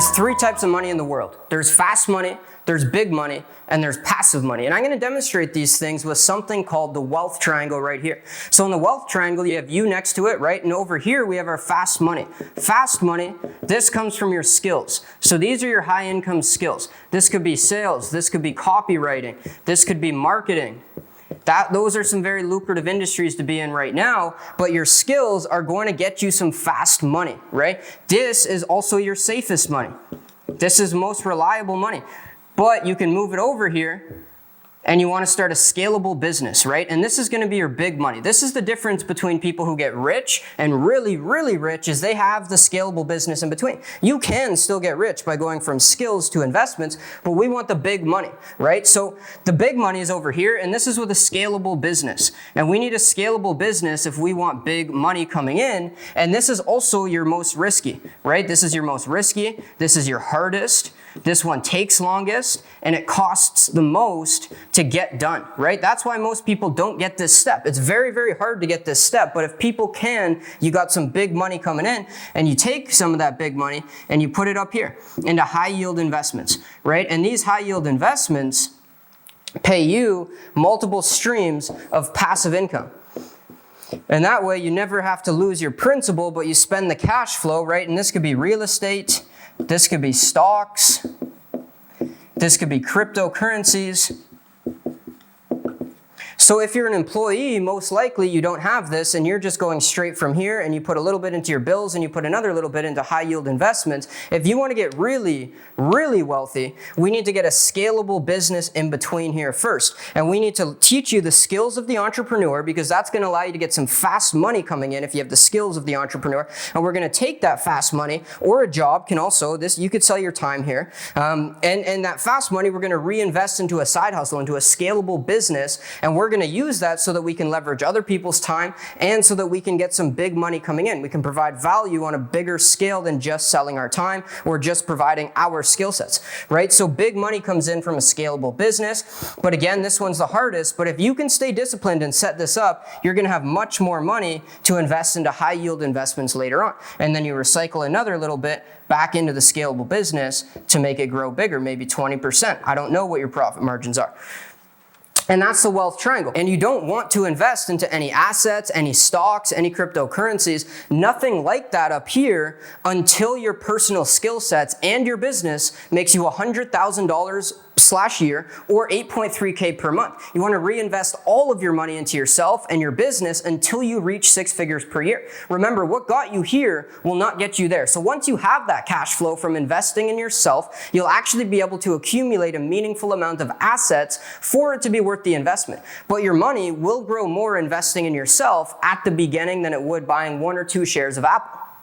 There's three types of money in the world. There's fast money, there's big money, and there's passive money. And I'm going to demonstrate these things with something called the wealth triangle right here. So in the wealth triangle, you have you next to it, right? And over here, we have our fast money. Fast money, this comes from your skills. So these are your high income skills. This could be sales, this could be copywriting, this could be marketing. Those are some very lucrative industries to be in right now, but your skills are going to get you some fast money, right? This is also your safest money. This is most reliable money, but you can move it over here and you want to start a scalable business, right? And this is going to be your big money. This is the difference between people who get rich and really, really rich is they have the scalable business in between. You can still get rich by going from skills to investments, but we want the big money, right? So the big money is over here, and this is with a scalable business. And we need a scalable business if we want big money coming in. And this is also your most risky, right? This is your most risky. This is your hardest. This one takes longest, and it costs the most to get done, right? That's why most people don't get this step. It's very, very hard to get this step, but if people can, you got some big money coming in, and you take some of that big money and you put it up here into high yield investments, right? And these high yield investments pay you multiple streams of passive income. And that way you never have to lose your principal, but you spend the cash flow, right? And this could be real estate, this could be stocks, this could be cryptocurrencies. So if you're an employee, most likely you don't have this and you're just going straight from here and you put a little bit into your bills and you put another little bit into high yield investments. If you want to get really, really wealthy, we need to get a scalable business in between here first. And we need to teach you the skills of the entrepreneur because that's going to allow you to get some fast money coming in if you have the skills of the entrepreneur. And we're going to take that fast money, or a job can also, you could sell your time here. And that fast money, we're going to reinvest into a side hustle, into a scalable business. And we're going to use that so that we can leverage other people's time and so that we can get some big money coming in. We can provide value on a bigger scale than just selling our time or just providing our skill sets, right? So big money comes in from a scalable business. But again, this one's the hardest. But if you can stay disciplined and set this up, you're going to have much more money to invest into high yield investments later on. And then you recycle another little bit back into the scalable business to make it grow bigger, maybe 20%. I don't know what your profit margins are. And that's the wealth triangle. And you don't want to invest into any assets, any stocks, any cryptocurrencies, nothing like that up here until your personal skill sets and your business makes you $100,000/year or 8.3K per month. You want to reinvest all of your money into yourself and your business until you reach 6 figures per year. Remember, what got you here will not get you there. So once you have that cash flow from investing in yourself, you'll actually be able to accumulate a meaningful amount of assets for it to be worth the investment. But your money will grow more investing in yourself at the beginning than it would buying 1 or 2 shares of Apple.